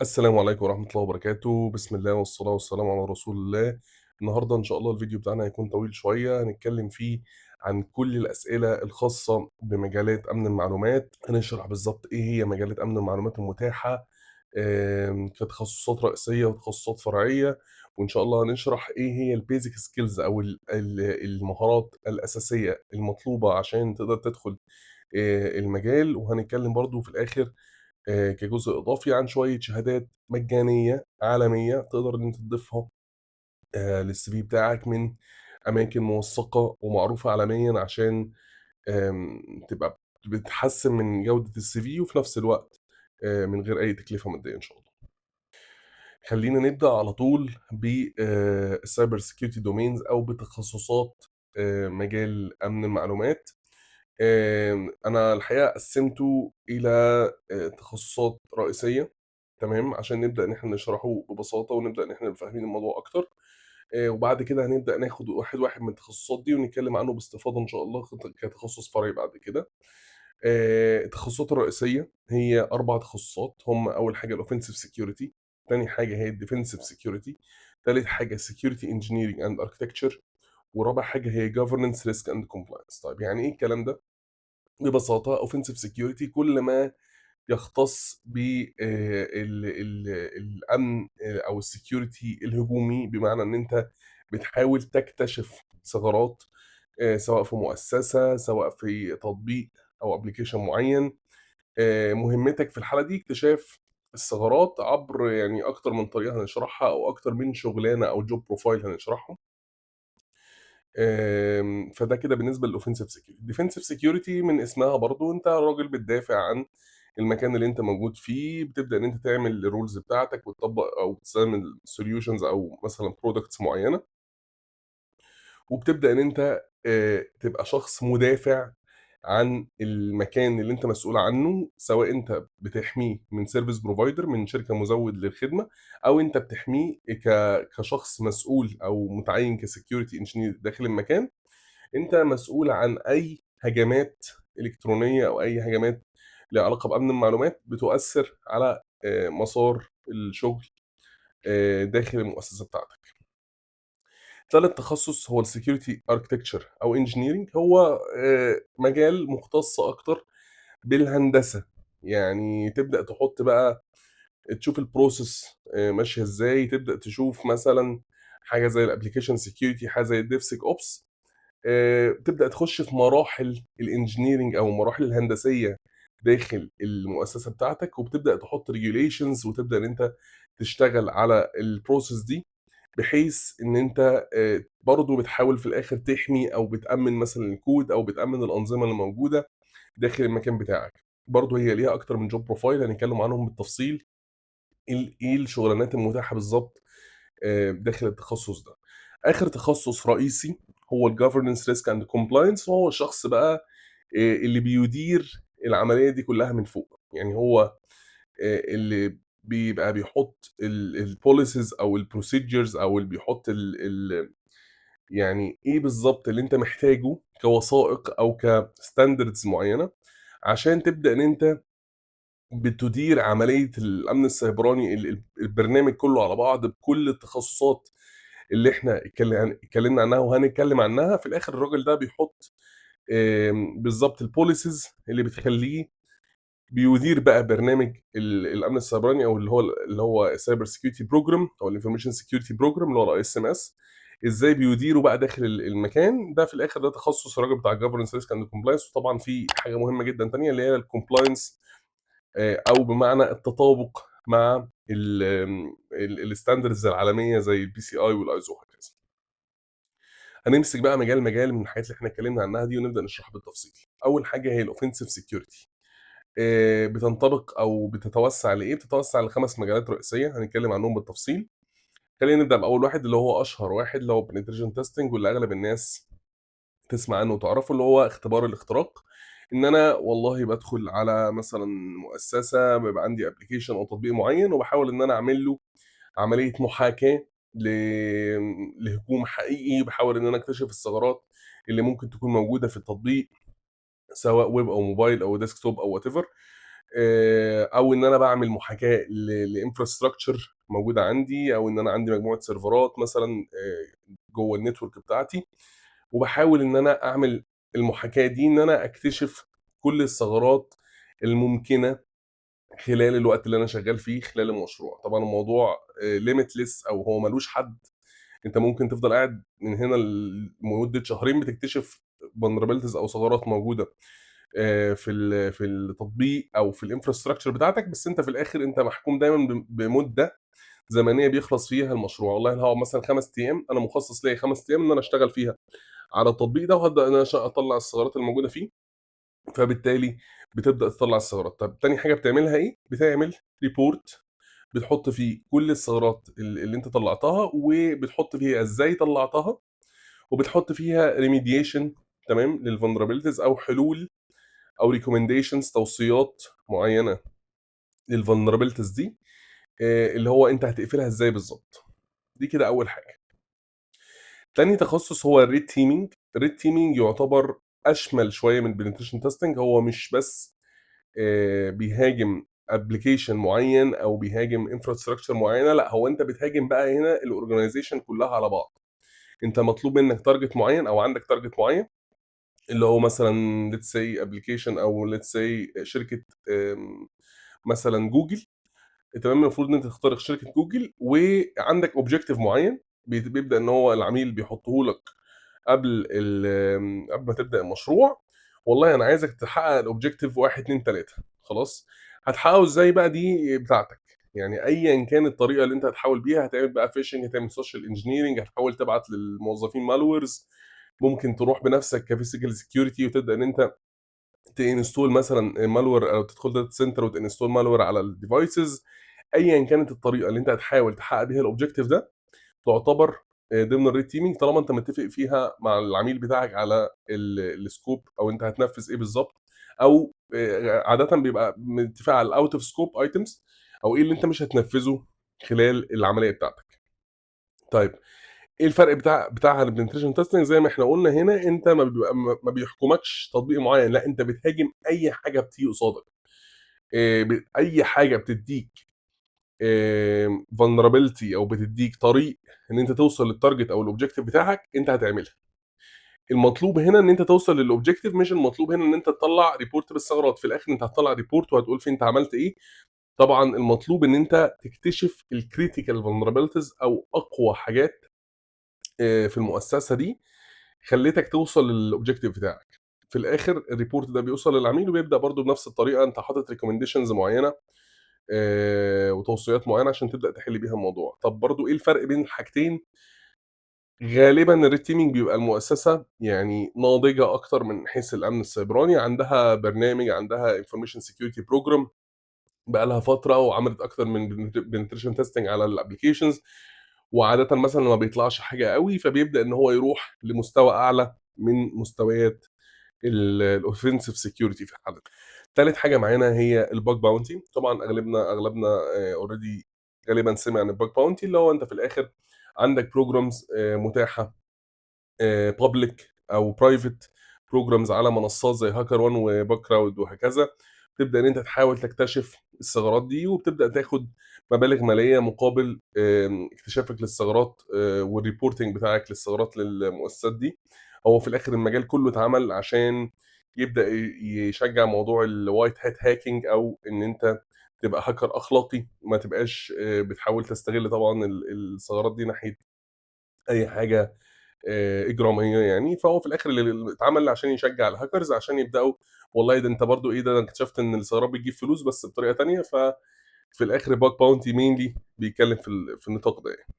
السلام عليكم ورحمة الله وبركاته، بسم الله والصلاة والسلام على رسول الله. النهارده إن شاء الله الفيديو بتاعنا هيكون طويل شوية، هنتكلم فيه عن كل الأسئلة الخاصة بمجالات أمن المعلومات، هنشرح بالضبط إيه هي مجالات أمن المعلومات المتاحة كتخصصات رئيسية وتخصصات فرعية، وإن شاء الله هنشرح إيه هي الbasic skills أو المهارات الأساسية المطلوبة عشان تقدر تدخل المجال، وهنتكلم برضه في الآخر كجزء إضافي عن شوية شهادات مجانية عالمية تقدر إن أنت تضيفها للCV بتاعك من أماكن موثّقة ومعروفة عالميًا عشان تبقى بتحسّن من جودة الCV وفي نفس الوقت من غير أي تكلفة مادية إن شاء الله. خلّينا نبدأ على طول الcyber security domains أو بتخصصات مجال أمن المعلومات. أنا الحقيقة قسّمته إلى تخصصات رئيسية تمام، عشان نبدأ إن إحنا نشرحه ببساطة ونبدأ إن إحنا نبقى فاهمين الموضوع أكتر، وبعد كده هنبدأ ناخد واحد، واحد من التخصصات دي ونتكلّم عنه باستفاضة إن شاء الله كتخصُّص فرعي بعد كده. التخصصات الرئيسية هي 4 تخصصات، هم أول حاجة الoffensive security، تاني حاجة هي الdefensive security، تالت حاجة security engineering and architecture، ورابع حاجة هي governance risk and compliance. طيب يعني إيه الكلام ده؟ ببساطة offensive security كل ما يختص ب ال ال الأمن أو الsecurity الهجومي، بمعنى إن أنت بتحاول تكتشف ثغرات سواء في مؤسسة، سواء في تطبيق أو application معيّن. مهمتك في الحالة دي اكتشاف الثغرات عبر يعني أكتر من طريقة هنشرحها أو أكتر من شُغلانة أو job profile هنشرحهم. فده كده بالنسبة للoffensive security. defensive security من اسمها برضه أنت راجل بتدافع عن المكان اللي أنت موجود فيه، بتبدأ إن أنت تعمل الrules بتاعتك وتطبّق أو تستعمل solutions أو مثلًا products معيّنة، وبتبدأ إن أنت تبقى شخص مدافع عن المكان اللي أنت مسؤول عنه، سواء أنت بتحميه من service provider من شركة مزوّد للخدمة، أو أنت بتحميه كشخص مسؤول أو متعيّن كsecurity engineer داخل المكان. أنت مسؤول عن أي هجمات إلكترونية أو أي هجمات ليها علاقة بأمن المعلومات بتؤثّر على مسار الشغل داخل المؤسسة بتاعتك. تالت تخصُّص هو الsecurity architecture أو engineering، هو مجال مُختص أكتر بالهندسة، يعني تبدأ تحُط بقى تشوف الprocess ماشية إزاي، تبدأ تشوف مثلًا حاجة زي الapplication security، حاجة زي الDevSecOps، تبدأ تخش في مراحل الengineering أو المراحل الهندسية داخل المؤسسة بتاعتك، وبتبدأ تحط regulations وتبدأ إن أنت تشتغل على الprocess دي، بحيث إن أنت برضه بتحاول في الآخر تحمي أو بتأمِّن مثلًا الكود أو بتأمِّن الأنظمة اللي موجودة داخل المكان بتاعك. برضه هي ليها أكتر من job profile هنتكلم عنهم بالتفصيل، إيه الشغلانات المتاحة بالضبط داخل التخصُّص ده. آخر تخصُّص رئيسي هو الgovernance risk and compliance، وهو الشخص بقى اللي بيدير العملية دي كلّها من فوق، يعني هو اللي بيبقى بيحُط الpolicies أو الprocedures أو اللي بيحُط ال يعني إيه بالضبط اللي أنت محتاجه كوثائق أو كstandards معيّنة، عشان تبدأ إن أنت بتدير عملية الأمن السيبراني البرنامج كلّه على بعض بكل التخصصات اللي إحنا اتكلمنا عنها وهنتكلم عنها. في الآخر الراجل ده بيحط بالضبط الpolicies اللي بتخلّيه بيدير بقى برنامج الأمن السيبراني أو اللي هو cyber security program أو الinformation security program اللي هو الISMS، إزاي بيديره بقى داخل المكان ده. في الآخر ده تخصُّص الراجل بتاع الgovernance risk and compliance. وطبعًا في حاجة مهمة جدًا تانية اللي هي الcompliance، أو بمعنى التطابق مع الstandards العالمية زي الPCI والISO وهكذا. هنمسك بقى مجال من الحاجات اللي إحنا اتكلمنا عنها دي ونبدأ نشرحها بالتفصيل. أول حاجة هي الoffensive security، بتنطبق أو بتتوسّع لإيه؟ بتتوسّع ل5 مجالات رئيسية هنتكلم عنهم بالتفصيل. خلّينا نبدأ بأول واحد اللي هو أشهر واحد اللي هو penetration testing واللي أغلب الناس تسمع عنه وتعرفه، اللي هو اختبار الاختراق. إن أنا والله بادخل على مثلًا مؤسسة بيبقى عندي application أو تطبيق معيّن وباحاول إن أنا أعمل له عملية محاكاة ل لهجوم حقيقي، باحاول إن أنا أكتشف الثغرات اللي ممكن تكون موجودة في التطبيق سواء ويب أو موبايل أو desktop أو whatever. أو إن أنا باعمل محاكاة لinfrastructure موجودة عندي، أو إن أنا عندي مجموعة سيرفرات مثلًا جوّه الnetwork بتاعتي، وباحاول إن أنا أعمل المحاكاة دي، إن أنا أكتشف كل الثغرات الممكنة خلال الوقت اللي أنا شغال فيه خلال المشروع. طبعًا الموضوع limitless أو هو ما لوش حد، أنت ممكن تفضل قاعد من هنا لمدة شهرين بتكتشف vulnerabilities أو ثغرات موجودة في التطبيق أو في الinfrastructure بتاعتك، بس أنت في الآخر أنت محكوم دايمًا بمدة زمنية بيخلص فيها المشروع. والله أنا هاقعد مثلًا 5 أيام، أنا مخصص ليّا 5 أيام إن أنا أشتغل فيها على التطبيق ده، وهابدأ إن أنا أطلّع الثغرات الموجودة فيه، فبالتالي بتبدأ تطلّع الثغرات. طب تاني حاجة بتعملها إيه؟ بتعمل report بتحط فيه كل الثغرات اللي أنت طلّعتها، وبتحط فيها إزاي طلّعتها، وبتحط فيها remediation تمام، للvulnerabilities أو حلول أو recommendations توصيات معيّنة للvulnerabilities دي، اللي هو أنت هتقفلها إزاي بالضبط. دي كده أول حاجة. تاني تخصُّص هو الred teaming. الred teaming يُعتبر أشمل شوية من الpenetration testing. هو مش بس بيهاجم application معيّن أو بيهاجم infrastructure معيّنة، لأ هو أنت بتهاجم بقى هنا الorganization كلّها على بعض. أنت مطلوب منّك target معيّن أو عندك target معيّن، اللي هو مثلًا let's say application أو let's say شركة مثلًا جوجل. تمام، المفروض إن أنت تخترق شركة جوجل وعندك objective معيّن بيبدأ إن هو العميل بيحطه لك قبل ما تبدأ المشروع. والله أنا عايزك تحقق الobjective 1، 2، 3. خلاص، هتحققه إزاي بقى دي بتاعتك. يعني أيًا كان الطريقة اللي أنت هتحاول بيها، هتعمل بقى phishing، هتعمل social engineering، هتحاول تبعت للموظفين malwares، ممكن تروح بنفسك كphysical security وتبدأ إن أنت تinstall مثلًا malware أو تدخل data center وتinstall malware على الdevices. أيًا كانت الطريقة اللي أنت هتحاول تحقق بيها الobjective ده، تعتبر ضمن الred teaming طالما أنت متّفق فيها مع العميل بتاعك على الscope أو أنت هتنفّذ إيه بالضبط، أو عادةً بيبقى متّفق على الout of scope items أو إيه اللي أنت مش هتنفّذه خلال العملية بتاعتك. طيب إيه الفرق بتاعها عن الpenetration testing؟ زي ما إحنا قُلنا هنا أنت ما بيحكمكش تطبيق معيّن، لأ أنت بتهاجم أي حاجة بتيجي قصادك. أي حاجة بتدّيك vulnerability أو بتدّيك طريق إن أنت توصل للtarget أو الobjective بتاعك، أنت هتعملها. المطلوب هنا إن أنت توصل للobjective، مش المطلوب هنا إن أنت تطلّع report بالثغرات. في الآخر أنت هتطلّع report وهتقول فيه أنت عملت إيه. طبعًا المطلوب إن أنت تكتشف الcritical vulnerabilities أو أقوى حاجات في المؤسسة دي خلّتك توصل للobjective بتاعك. في الآخر الreport ده بيوصل للعميل وبيبدأ برضه بنفس الطريقة، أنت حاطط recommendations معيّنة وتوصيات معيّنة عشان تبدأ تحل بيها الموضوع. طب برضه إيه الفرق بين الحاجتين؟ غالبًا الred teaming بيبقى المؤسسة يعني ناضجة أكتر من حيث الأمن السيبراني، عندها برنامج، عندها information security program بقى لها فترة، وعملت أكتر من penetration testing على الapplications، وعادةً مثلًا ما بيطلعش حاجة أوي، فبيبدأ إن هو يروح لمستوى أعلى من مستويات الoffensive security في الحالة دي. تالت حاجة معانا هي الbug bounty. طبعًا أغلبنا already غالبًا سمع عن الbug bounty، اللي هو أنت في الآخر عندك programs متاحة public أو private programs على منصات زي HackerOne وBugCrowd وهكذا. تبدأ إن أنت تحاول تكتشف الثغرات دي، وبتبدأ تاخد مبالغ مالية مقابل اكتشافك للثغرات والreporting بتاعك للثغرات للمؤسسات دي. هو في الآخر المجال كله اتعمل عشان يبدأ يشجّع موضوع الwhite hat hacking، أو إن أنت تبقى hacker أخلاقي، ما تبقاش بتحاول تستغل طبعًا الثغرات دي ناحية أي حاجة إجرامية يعني. فهو في الآخر اللي اتعمل عشان يشجّع الhackers عشان يبدأوا والله ده أنت برضه إيه ده، أنا اكتشفت إن الثغرات بتجيب فلوس بس بطريقة تانية. ففي الآخر bug bounty mainly بيتكلّم في النطاق ده يعني.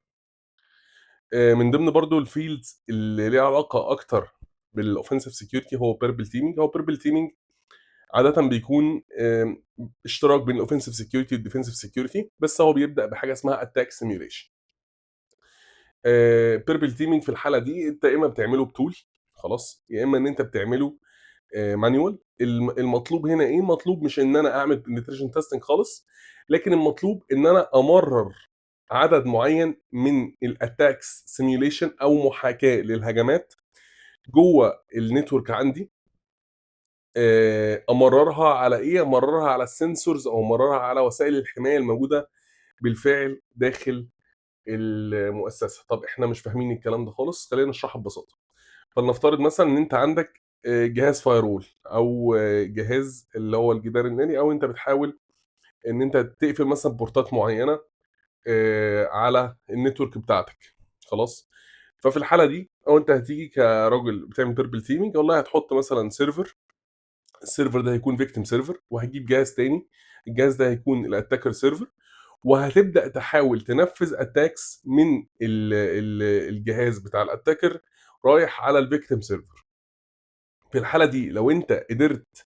من ضمن برضه الfields اللي ليها علاقة أكتر بالoffensive security هو purple teaming. هو purple teaming عادةً بيكون اشتراك بين الoffensive security والdefensive security، بس هو بيبدأ بحاجة اسمها attack simulation. purple teaming في الحالة دي أنت يا إمّا بتعمله بtool خلاص، يا إمّا إن أنت بتعمله manual. المطلوب هنا إيه؟ المطلوب مش إن أنا أعمل penetration testing خالص، لكن المطلوب إن أنا أمرّر عدد معيّن من الattacks simulation أو محاكاة للهجمات جوّه الnetwork عندي، أمرّرها على إيه، أمرّرها على الsensors أو أمرّرها على وسائل الحماية الموجودة بالفعل داخل المؤسسة. طب إحنا مش فاهمين الكلام ده خالص، خلّينا نشرحها ببساطة. فلنفترض مثلًا إن أنت عندك جهاز firewall أو جهاز اللي هو الجدار الناري، أو أنت بتحاول إن أنت تقفل مثلًا بورتات معيّنة على النتورك بتاعتك، خلاص؟ ففي الحالة دي أو أنت هتيجي كراجل بتعمل purple teaming، والله هتحط مثلًا سيرفر، السيرفر ده هيكون victim server، وهتجيب جهاز تاني، الجهاز ده هيكون الattacker server، وهتبدأ تحاول تنفذ attacks من الجهاز بتاع الattacker رايح على الvictim server. في الحالة دي لو أنت قدرت،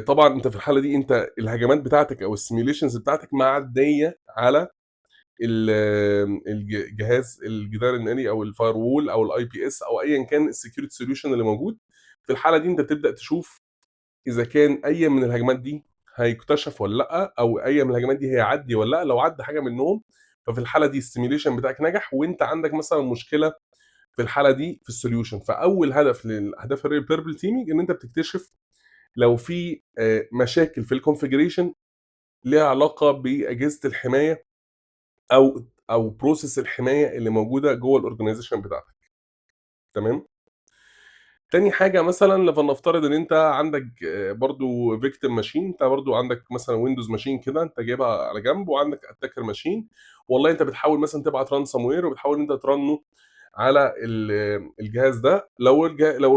طبعًا أنت في الحالة دي أنت الهجمات بتاعتك أو الsimulations بتاعتك معدية على ال جهاز الجدار الناري أو الfirewall أو الIPS أو أيًا كان الsecurity solution اللي موجود. في الحالة دي أنت بتبدأ تشوف إذا كان أي من الهجمات دي هيُكتشف والّا لأ، أو أي من الهجمات دي هيعدّي والّا لأ. لو عدّى حاجة منهم، ففي الحالة دي الsimulation بتاعك نجح، وأنت عندك مثلًا مشكلة في الحالة دي في الsolution. فأول هدف لأهداف الpurple teaming إن أنت بتكتشف لو في مشاكل في الconfiguration ليها علاقة بأجهزة الحماية أو process الحماية اللي موجودة جوّه الorganization بتاعتك، تمام؟ تاني حاجة مثلًا فلنفترض إن أنت عندك برضه victim machine، أنت برضه عندك مثلًا windows machine كده أنت جايبها على جنب، وعندك attacker machine، والله أنت بتحاول مثلًا تبعت ransomware وبتحاول إن أنت ترنّه على الجهاز ده. لو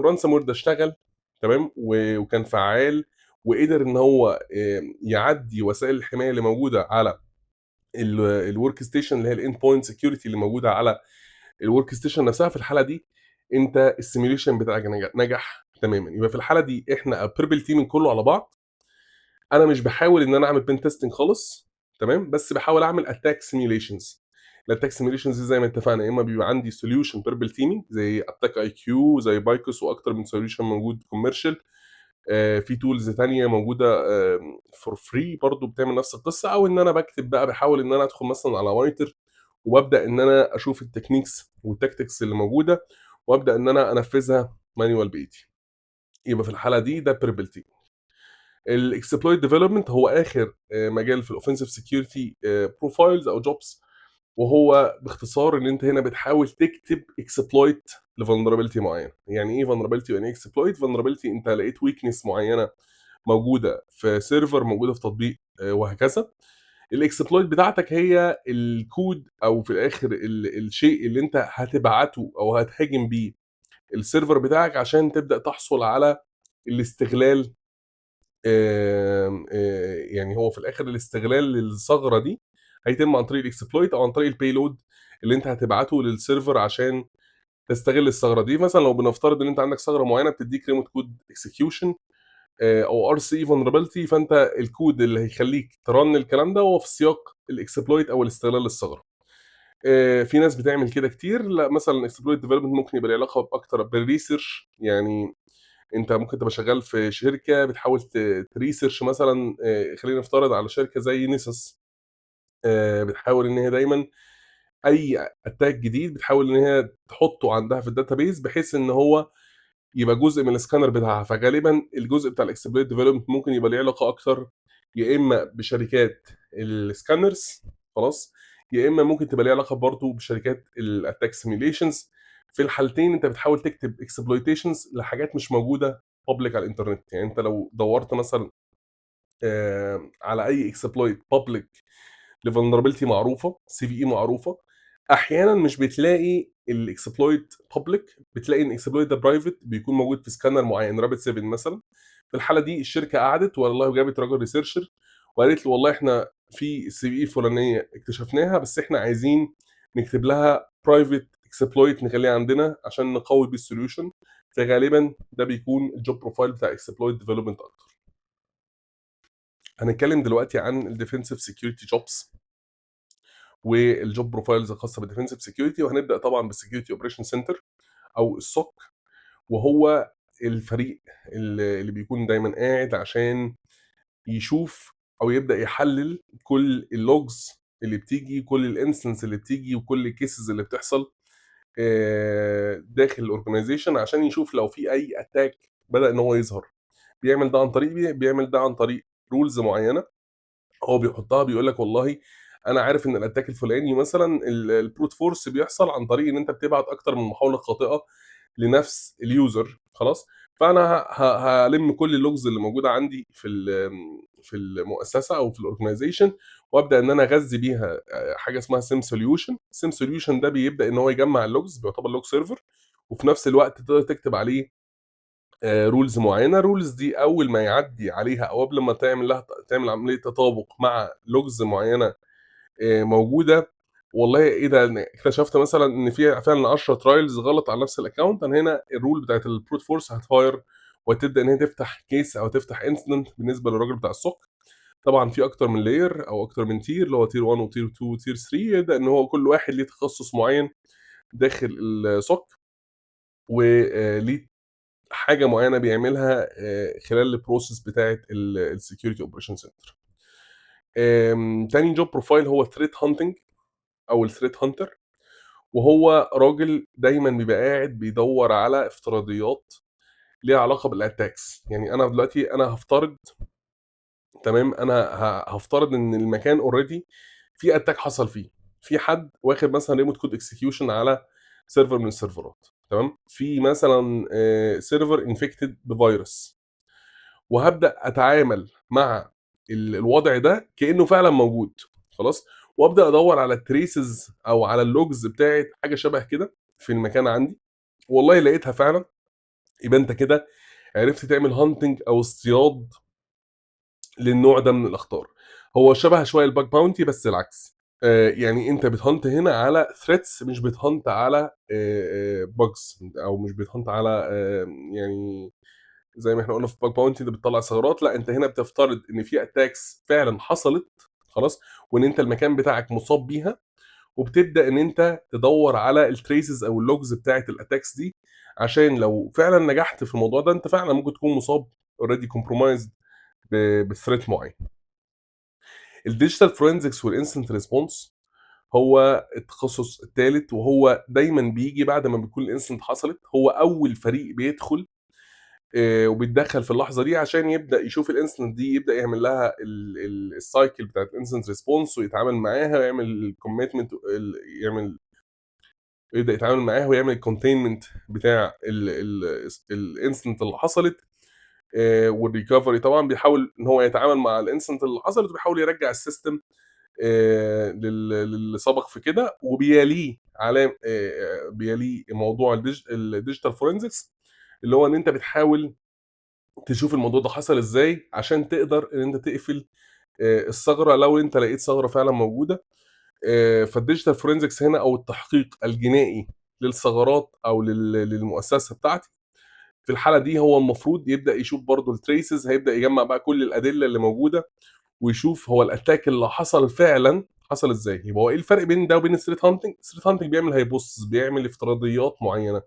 الransomware ده اشتغل تمام، وكان فعّال وقدر إن هو يعدّي وسائل الحماية اللي موجودة على الwork station اللي هي الendpoint security اللي موجودة على الwork station نفسها، في الحالة دي أنت الsimulation بتاعك نجح تمامًا. يبقى في الحالة دي إحنا الpurple teaming كلّه على بعض، أنا مش باحاول إن أنا أعمل pen testing خالص، تمام، بس باحاول أعمل attack simulations. الattack simulations دي زي ما اتفقنا، يا إما بيبقى عندي solution purple teaming زي attack IQ زي Vicus وأكتر من solution موجود commercial. في tools تانية موجودة for free برضه بتعمل نفس القصة، أو إن أنا باكتب بقى باحاول إن أنا أدخل مثلًا على Writer وبابدأ إن أنا أشوف الtechniques والtactics اللي موجودة، وأبدأ إن أنا أنفذها manual بإيدي. يبقى في الحالة دي ده purple team. الexploit development هو آخر مجال في الoffensive security profiles أو jobs، وهو باختصار إن أنت هنا بتحاول تكتب exploit لvulnerability معيّنة. يعني إيه vulnerability ويعني إيه exploit؟ vulnerability أنت لقيت weakness معيّنة موجودة في server، موجودة في تطبيق وهكذا. الexploit بتاعتك هي الكود أو في الآخر الشيء اللي أنت هتبعته أو هتهاجم بيه الserver بتاعك عشان تبدأ تحصل على الاستغلال. يعني هو في الآخر الاستغلال للثغرة دي هيتم عن طريق الexploit أو عن طريق الpayload اللي أنت هتبعته للserver عشان تستغل الثغرة دي. مثلًا لو بنفترض إن أنت عندك ثغرة معيّنة بتدّيك remote code execution أو RC vulnerability، فأنت الكود اللي هيخلّيك تrun الكلام ده هو في سياق الexploit أو الاستغلال للثغرة. في ناس بتعمل كده كتير، لأ مثلًا exploit development ممكن يبقى له علاقة أكتر بالresearch. يعني أنت ممكن تبقى شغال في شركة بتحاول تresearch مثلًا، خلّينا نفترض على شركة زي Nessus، بتحاول إن هي دايمًا أي attack جديد بتحاول إن هي تحطّه عندها في الdatabase بحيث إن هو يبقى جزء من الscanner بتاعها. فغالبًا الجزء بتاع الexploit development ممكن يبقى ليه علاقة أكتر يا إما بشركات الscanners، خلاص، يا إما ممكن تبقى ليها علاقة برضه بشركات الattack simulations. في الحالتين أنت بتحاول تكتب exploitations لحاجات مش موجودة public على الإنترنت. يعني أنت لو دوّرت مثلًا على أي exploit public لvulnerability معروفة، CVE معروفة، أحيانًا مش بتلاقي الexploit public، بتلاقي إن الexploit ده private بيكون موجود في scanner معيّن rapid 7 مثلًا. في الحالة دي الشركة قعدت والله وجابت راجل researcher وقالت له والله إحنا في الCVE الفلانية اكتشفناها، بس إحنا عايزين نكتب لها private exploit نخلّيها عندنا عشان نقوي بيه الsolution. فغالبًا ده بيكون الjob profile بتاع exploit development أكتر. هنتكلم دلوقتي عن الdefensive security jobs والjob profiles الخاصة بالdefensive security، وهنبدأ طبعًا بالsecurity operation center أو الSOC، وهو الفريق اللي بيكون دايمًا قاعد عشان يشوف أو يبدأ يحلل كل الlogs اللي بتيجي، كل الinstance اللي بتيجي، وكل الcases اللي بتحصل داخل الorganization عشان يشوف لو في أي attack بدأ إن هو يظهر. بيعمل ده عن طريق بيعمل ده عن طريق rules معيّنة هو بيحطها بيقول لك والله أنا عارف إن الattack الفلاني مثلًا الbrute force بيحصل عن طريق إن أنت بتبعت أكتر من محاولة خاطئة لنفس الuser خلاص، فأنا هالِم كل الlogs اللي موجودة عندي في المؤسسة أو في الorganization وأبدأ إن أنا أغذّي بيها حاجة اسمها SIEM solution. SIEM solution ده بيبدأ إن هو يجمّع الlogs بيعتبر log server وفي نفس الوقت تقدر تكتب عليه rules معيّنة. الrules دي أول ما يعدّي عليها أو قبل ما تعمل عملية تطابق مع logs معيّنة موجودة، والله إيه ده أنا اكتشفت مثلًا إن في فعلًا 10 trials غلط على نفس الaccount، أنا هنا الrule بتاعة الbrute force هتfire وهتبدأ إن هي تفتح case أو تفتح incident بالنسبة للراجل بتاع السوق. طبعًا في أكتر من layer أو أكتر من tier اللي هو tier 1 وtier 2 وtier 3 يبدأ إن هو كل واحد ليه تخصُّص معيّن داخل السوق ليه حاجة معيّنة بيعملها خلال الprocess بتاعة الsecurity operation center. تاني job profile هو threat hunting أو الthreat hunter، وهو راجل دايمًا بيبقى قاعد بيدوّر على افتراضيات ليها علاقة بالattacks. يعني أنا دلوقتي أنا هافترض تمام، أنا هافترض إن المكان already في attack حصل فيه، في حد واخد مثلًا remote code execution على server من السيرفرات تمام، في مثلًا server infected بvirus وهابدأ أتعامل مع الوضع ده كإنه فعلًا موجود خلاص، وأبدأ أدوّر على الtraces أو على الlogs بتاعة حاجة شبه كده في المكان عندي، والله لقيتها فعلًا يبقى أنت كده عرفت تعمل hunting أو اصطياد للنوع ده من الأخطار. هو شبه شوية الbug bounty بس العكس. يعني أنت بتhunt هنا على threats مش بتhunt على bugs أو مش بتhunt على يعني زي ما إحنا قُلنا في bug bounty أنت بتطلّع ثغرات، لأ أنت هنا بتفترض إن في attacks فعلًا حصلت خلاص، وإن أنت المكان بتاعك مُصاب بيها، وبتبدأ إن أنت تدوّر على الtraces أو الlogs بتاعة الattacks دي، عشان لو فعلًا نجحت في الموضوع ده أنت فعلًا ممكن تكون مُصاب already compromised بthreat معيّن. الdigital forensics والincident response هو التخصُّص التالت، وهو دايمًا بييجي بعد ما بتكون الincident حصلت، هو أول فريق بيدخل وبيتدخّل في اللحظة دي عشان يبدأ يشوف الincident دي، يبدأ يعمل لها الcycle بتاعة الincident response ويتعامل معاها ويعمل commitment يبدأ يتعامل معاها ويعمل الcontainment بتاع الincident اللي حصلت والrecovery طبعًا بيحاول إن هو يتعامل مع الincident اللي حصلت وبيحاول يرجّع الsystem للي سبق في كده، وبيليه بيليه موضوع الdigital forensics اللي هو إن أنت بتحاول تشوف الموضوع ده حصل إزاي، عشان تقدر إن أنت تقفل الثغرة لو أنت لقيت ثغرة فعلًا موجودة. فالdigital forensics هنا أو التحقيق الجنائي للثغرات أو للمؤسسة بتاعتي، في الحالة دي هو المفروض يبدأ يشوف برضه الtraces هيبدأ يجمّع بقى كل الأدلة اللي موجودة، ويشوف هو الattack اللي حصل فعلًا حصل إزاي. يبقى هو إيه الفرق بين ده وبين الthreat hunting؟ الthreat hunting بيعمل hypothesis بيعمل افتراضيات معيّنة،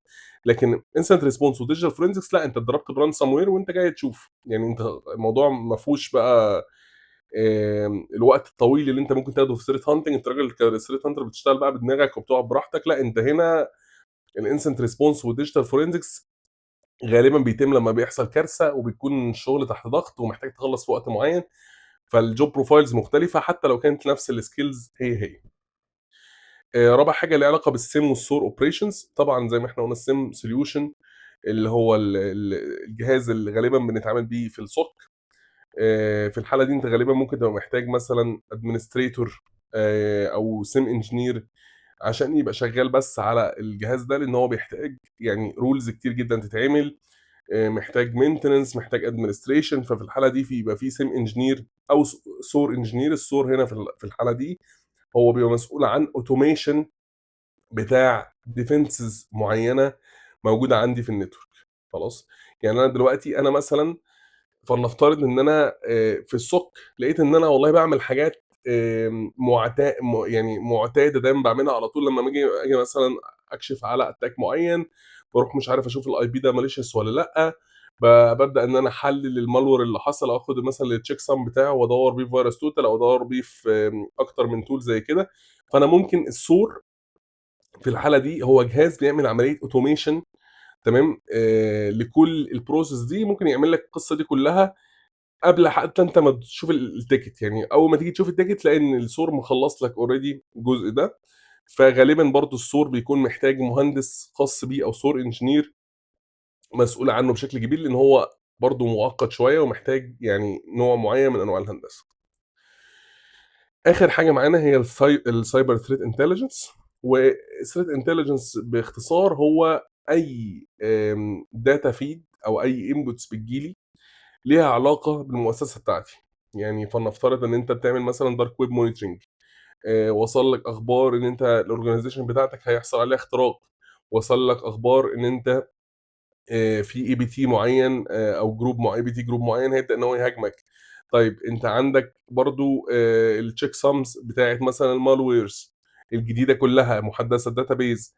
لكن incident response وdigital forensics لأ، أنت اتضربت بransomware وأنت جاي تشوف، يعني أنت الموضوع ما فيهوش بقى الوقت الطويل اللي أنت ممكن تاخده في threat hunting. أنت راجل كthreat hunter بتشتغل بقى بدماغك وبتقعد براحتك، لأ أنت هنا الincident response والdigital forensics غالبًا بيتم لمّا بيحصل كارثة وبيكون الشغل تحت ضغط ومحتاج تخلّص في وقت معيّن، فالjob profiles مختلفة حتى لو كانت نفس الskills هي. رابع حاجة ليها علاقة بالSIEM والSOAR operations. طبعًا زي ما إحنا قُلنا الSIEM solution اللي هو الجهاز اللي غالبًا بنتعامل بيه في الSOC. في الحالة دي أنت غالبًا ممكن تبقى محتاج مثلًا administrator أو SIEM engineer عشان يبقى شغال بس على الجهاز ده، لإن هو بيحتاج يعني rules كتير جدًا تتعمل، محتاج maintenance محتاج administration. ففي الحالة دي يبقى في SIEM engineer أو SOAR engineer. الSOAR هنا في الحالة دي هو بيبقى مسؤول عن automation بتاع defenses معيّنة موجودة عندي في الnetwork خلاص. يعني أنا دلوقتي أنا مثلًا فلنفترض إن أنا في الSOC لقيت إن أنا والله باعمل حاجات يعني معتادة دايمًا باعملها على طول لمّا آجي مثلًا أكشف على attack معيّن، باروح مش عارف أشوف الIP ده malicious والّا لأ، بابدأ إن أنا أحلل الmalware اللي حصل أو آخد مثلًا الchecksum بتاعه وأدوّر بيه في VirusTotal أو أدوّر بيه في أكتر من tool زي كده. فأنا ممكن الSOAR في الحالة دي هو جهاز بيعمل عملية automation تمام، لكل الprocess دي ممكن يعمل لك القصة دي كلّها قبل حتى أنت ما تشوف الticket، يعني أول ما تيجي تشوف الticket تلاقي إن الSOR مخلّص لك already الجزء ده، فغالبًا برضه الSOR بيكون محتاج مهندس خاص بيه أو SOR engineer مسؤول عنه بشكل كبير، لإن هو برضه مُعقّد شوية ومحتاج يعني نوع معيّن من أنواع الهندسة. آخر حاجة معانا هي الcyber threat intelligence، وthreat intelligence باختصار هو أي data feed أو أي inputs بتيجي لي ليها علاقة بالمؤسسة بتاعتي. يعني فلنفترض إن أنت بتعمل مثلًا dark web monitoring، وصل لك أخبار إن أنت الorganization بتاعتك هيحصل عليها اختراق، وصل لك أخبار إن أنت في APT معيّن أو APT group معيّن هيبدأ إن هو يهاجمك. طيب أنت عندك برضه الcheck sums بتاعة مثلًا الmalwares الجديدة كلّها مُحدّثة الdatabase،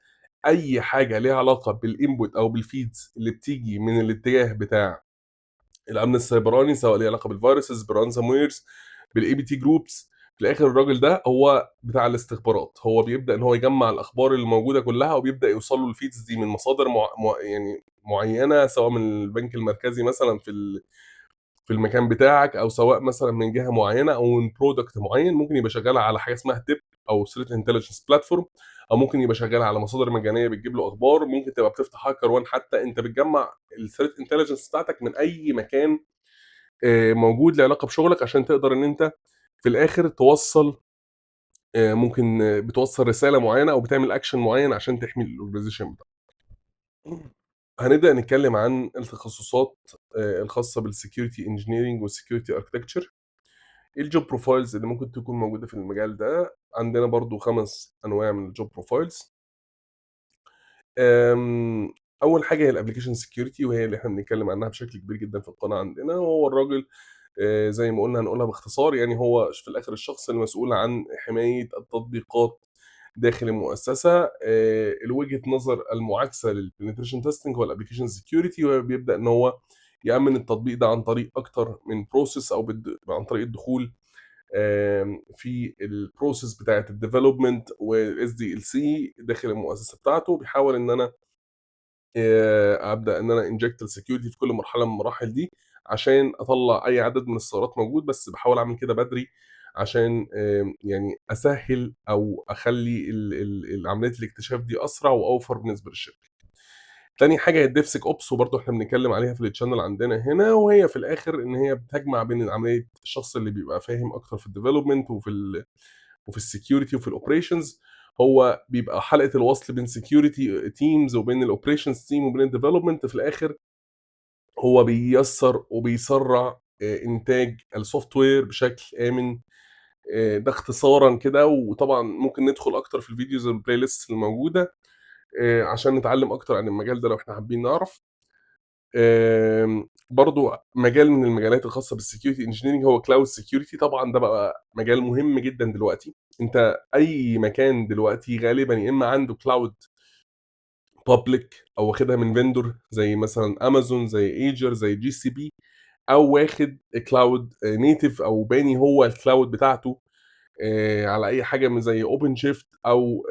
أي حاجة ليها علاقة بالinput أو بالfeeds اللي بتيجي من الاتجاه بتاع الأمن السيبراني، سواء ليه علاقة بالviruses بالransomwares بالAPT groups. في الآخر الراجل ده هو بتاع الاستخبارات، هو بيبدأ إن هو يجمّع الأخبار اللي موجودة كلّها وبيبدأ يوصل له الfeeds دي من مصادر يعني معيّنة، سواء من البنك المركزي مثلًا في المكان بتاعك، أو سواء مثلًا من جهة معيّنة أو من product معيّن، ممكن يبقى شغّال على حاجة اسمها TIP أو threat intelligence platform، أو ممكن يبقى شغّال على مصادر مجانية بتجيب له أخبار، ممكن تبقى بتفتح HackerOne حتى، أنت بتجمّع الthreat intelligence بتاعتك من أي مكان موجود له علاقة بشغلك، عشان تقدر إن أنت في الآخر توصّل ممكن بتوصّل رسالة معيّنة أو بتعمل action معيّن عشان تحمي الorganization بتاعك. هنبدأ نتكلّم عن التخصصات الخاصة بالsecurity engineering والsecurity architecture. إيه الjob profiles اللي ممكن تكون موجودة في المجال ده؟ عندنا برضه 5 أنواع من الjob profiles. آمم، أول حاجة هي الapplication security، وهي اللي إحنا بنتكلّم عنها بشكل كبير جدًا في القناة عندنا، وهو الراجل زي ما قُلنا هنقولها باختصار، يعني هو في الآخر الشخص المسؤول عن حماية التطبيقات داخل المؤسسة، لوجهة نظر المعاكسة للpenetration testing هو الapplication security، وهو بيبدأ إن هو يأمِّن التطبيق ده عن طريق أكتر من process أو عن طريق الدخول في الprocess بتاعة الdevelopment والSDLC داخل المؤسسة بتاعته، بيحاول إن أنا أبدأ إن أنا inject الsecurity في كل مرحلة من المراحل دي، عشان أطلّع أي عدد من الثغرات موجود، بس باحاول أعمل كده بدري عشان يعني أسهّل أو أخلّي عملية الاكتشاف دي أسرع وأوفر بالنسبة للشركة. تاني حاجة هي الDevSec Ops، وبرضه إحنا بنتكلم عليها في الchannel عندنا هنا، وهي في الآخر إن هي بتجمع بين عملية الشخص اللي بيبقى فاهم أكتر في الdevelopment وفي الsecurity وفي الoperations، هو بيبقى حلقة الوصل بين security teams وبين الoperations team وبين الdevelopment. في الآخر هو بييسّر وبيسرّع إنتاج الsoftware بشكل آمن. ده اختصارًا كده، وطبعًا ممكن ندخل أكتر في الفيديوز والplaylists الموجودة عشان نتعلّم أكتر عن المجال ده لو إحنا حابين نعرف. برضه مجال من المجالات الخاصة بالsecurity engineering هو cloud security، طبعًا ده بقى مجال مهم جدًا دلوقتي. أنت أي مكان دلوقتي غالبًا يا إمّا عنده cloud public أو واخدها من vendor زي مثلًا Amazon، زي Azure، زي GCP، أو واخد cloud native أو باني هو الcloud بتاعته على أي حاجة من زي OpenShift أو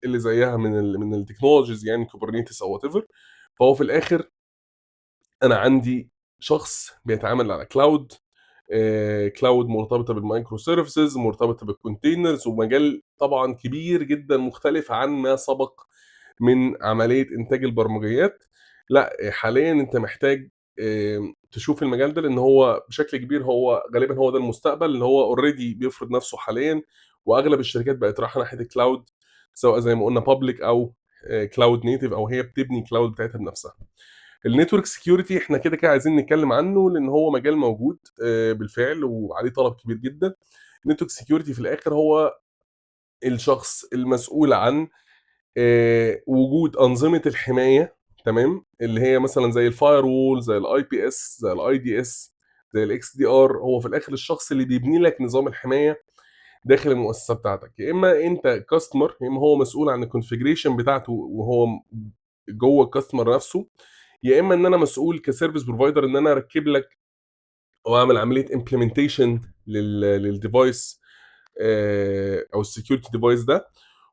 اللي زيّها من الtechnologies يعني Kubernetes أو whatever. فهو في الآخر أنا عندي شخص بيتعامل على cloud مرتبطة بالmicro services، مرتبطة بالcontainers، ومجال طبعًا كبير جدًا مختلف عن ما سبق من عملية إنتاج البرمجيات. لأ، حاليًا أنت محتاج تشوف المجال ده، لإن هو بشكل كبير هو غالبًا هو ده المستقبل، اللي هو already بيفرض نَفْسه حاليًا، وأغلب الشركات بقت رايحة ناحية الcloud، سواء زي ما قُلنا public أو cloud native أو هي بتبني cloud بتاعتها بنَفْسها. الnetwork security إحنا كده عايزين نتكلم عنه، لإن هو مجال موجود بالفعل وعليه طلب كبير جدًا. الnetwork security في الآخر هو الشخص المسؤول عن وجود أنظمة الحماية، تمام، اللي هي مثلًا زي الfirewall، زي الIPS، زي الIDS، زي الXDR. هو في الآخر الشخص اللي بيبني لك نظام الحماية داخل المؤسسة بتاعتك، يا إما أنت customer، يا إما هو مسؤول عن الconfiguration بتاعته وهو جوّه الcustomer نفسه، يا إما إن أنا مسؤول كservice provider إن أنا أركّب لك أو أعمل عملية implementation للdevice أو الsecurity device ده.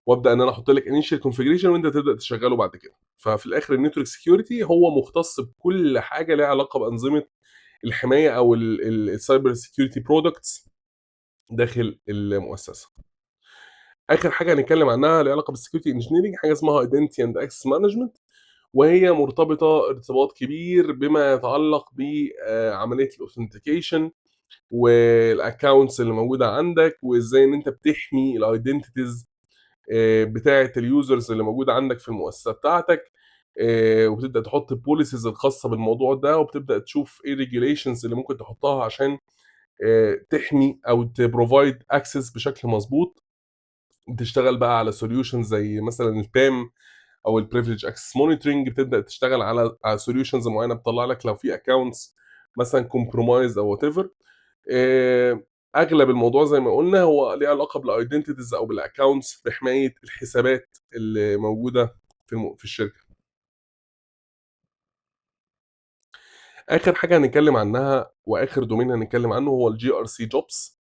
وابدا ان انا احط لك initial configuration وانت تبدا تشغله بعد كده. ففي الاخر النتورك سكيورتي هو مختص بكل حاجه ليها علاقه بانظمه الحمايه او السايبر سكيورتي برودكتس داخل المؤسسه. اخر حاجه هنتكلم عنها ليها علاقه بالسكيورتي انجينيرنج، حاجه اسمها ايدنتي اند اكسس مانجمنت، وهي مرتبطه ارتباط كبير بما يتعلق بعمليه الاوثنتيكيشن والاكونتس اللي موجوده عندك، وازاي ان انت بتحمي الايدنتيتيز بتاعه اليوزرز اللي موجوده عندك في المؤسسه بتاعتك. وبتبدا تحط البوليسيز الخاصه بالموضوع ده، وبتبدا تشوف ايه الريجوليشنز اللي ممكن تحطها عشان تحمي او تبروفايد اكسس بشكل مظبوط. بتشتغل بقى على سوليوشنز زي مثلا البام او البريفليج اكسس مونيتورنج، بتبدا تشتغل على سوليوشنز معينه بتطلع لك لو في اكونتس مثلا كومبرومايز او وات ايفر. اغلب الموضوع زي ما قلنا هو ليه علاقه بالايدنتيتيز او بالاكونتس بحمايه الحسابات اللي موجوده في الشركه. اخر حاجه هنتكلم عنها واخر دومين هنتكلم عنه هو الجي ار سي جوبز.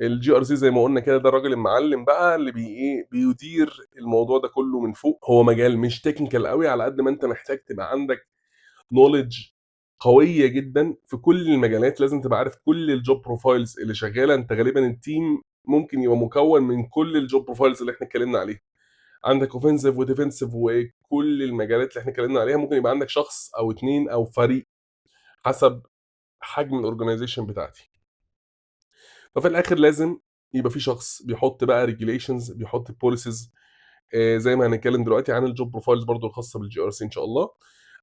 الجي ار سي زي ما قلنا كده ده الراجل المعلم بقى اللي بيدير الموضوع ده كله من فوق. هو مجال مش تكنيكال قوي على قد ما انت محتاج تبقى عندك نوليدج قويه جدا في كل المجالات. لازم تبقى عارف كل الجوب بروفايلز اللي شغاله. انت غالبا التيم ممكن يبقى مكون من كل الجوب بروفايلز اللي احنا اتكلمنا عليها. عندك اوفنسيف وديفنسيف وكل المجالات اللي احنا اتكلمنا عليها. ممكن يبقى عندك شخص او اتنين او فريق حسب حجم الاورجنايزيشن بتاعتي. ففي الاخر لازم يبقى في شخص بيحط بقى ريجيليشنز، بيحط بوليسيز، زي ما هنتكلم دلوقتي عن الجوب بروفايلز برضو الخاصه بالجي ار سي ان شاء الله.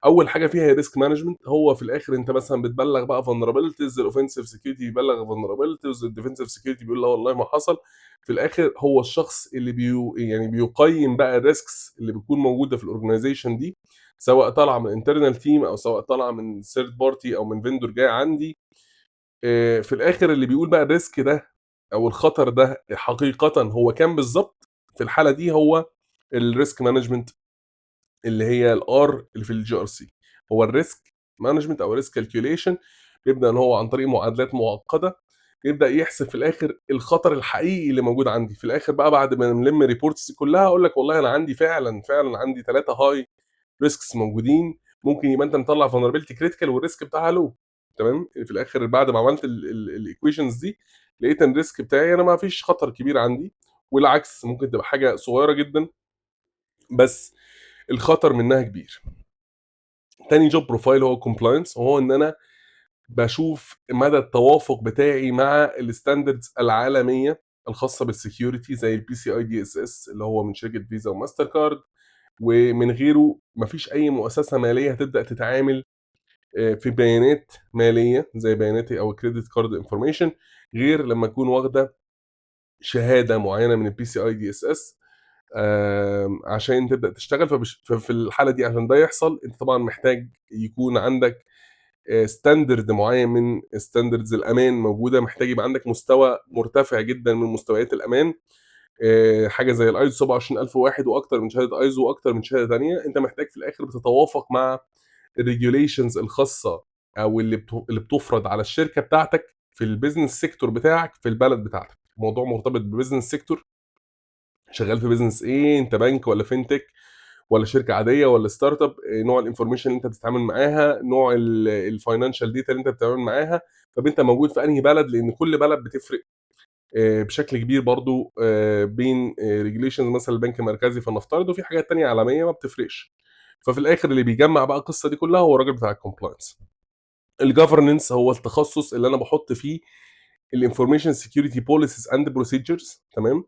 اول حاجه فيها هي ريسك مانجمنت. هو في الاخر انت مثلا بتبلغ بقى فولنربيلتيز، الاوفنسيف سكيورتي بيبلغ فولنربيلتيز، الديفنسيف سكيورتي بيقول لا والله ما حصل. في الاخر هو الشخص اللي يعني بيقيم بقى الريسكس اللي بتكون موجوده في الاورجنايزيشن دي، سواء طالعه من انترنال تيم او سواء طالعه من ثيرد بارتي او من فيندور جاي عندي. في الاخر اللي بيقول بقى الريسك ده او الخطر ده حقيقه هو كام بالظبط. في الحاله دي هو الريسك مانجمنت اللي هي الار اللي في الجي ار سي. هو الريسك مانجمنت او ريسك كالكوليشن بيبدا ان هو عن طريق معادلات معقده يبدا يحسب في الاخر الخطر الحقيقي اللي موجود عندي. في الاخر بقى بعد ما نلم ريبورتس كلها اقول لك والله انا عندي فعلا عندي 3 هاي ريسكس موجودين. ممكن يبقى انت مطلع فولنربيلتي كريتيكال والريسك بتاعها لو. تمام. في الاخر بعد ما عملت الايكويشنز دي لقيت ان الريسك بتاعي انا ما فيش خطر كبير عندي، والعكس ممكن تبقى حاجه صغيره جدا بس الخطر منها كبير. تاني جوب بروفايل هو كومبلاينس، وهو ان انا بشوف مدى التوافق بتاعي مع الستاندردز العالميه الخاصه بالسكيورتي زي البي سي اي دي اس اس اللي هو من شركه فيزا وماستر كارد. ومن غيره مفيش اي مؤسسه ماليه هتبدا تتعامل في بيانات ماليه زي بياناتي او كريدت كارد انفورميشن غير لما تكون واخده شهاده معينه من البي سي اي دي اس اس عشان تبدا تشتغل. ففي الحاله دي عشان ده يحصل انت طبعا محتاج يكون عندك ستاندرد معين من ستاندردز الامان موجوده. محتاج يبقى عندك مستوى مرتفع جدا من مستويات الامان، حاجه زي الايزو 27001 واكتر من شهاده ايزو واكتر من شهاده ثانيه. انت محتاج في الاخر بتتوافق مع الريجوليشنز الخاصه او اللي بتفرض على الشركه بتاعتك في البيزنس سيكتور بتاعك في البلد بتاعتك. الموضوع مرتبط ببيزنس سيكتور. شغال في بيزنس ايه؟ انت بنك ولا فينتك ولا شركه عاديه ولا ستارت اب؟ نوع الانفورميشن اللي انت بتتعامل معاها، نوع الفاينانشال داتا اللي انت بتتعامل معاها. طب انت موجود في انهي بلد؟ لان كل بلد بتفرق بشكل كبير برضو بين ريجوليشنز. مثلا البنك المركزي فلنفترض، وفي حاجات تانية عالميه ما بتفرقش. ففي الاخر اللي بيجمع بقى القصه دي كلها هو الراجل بتاع الكومبلاينس. الجفرنس هو التخصص اللي انا بحط فيه الانفورميشن سكيورتي بوليسيز اند بروسيجرز. تمام.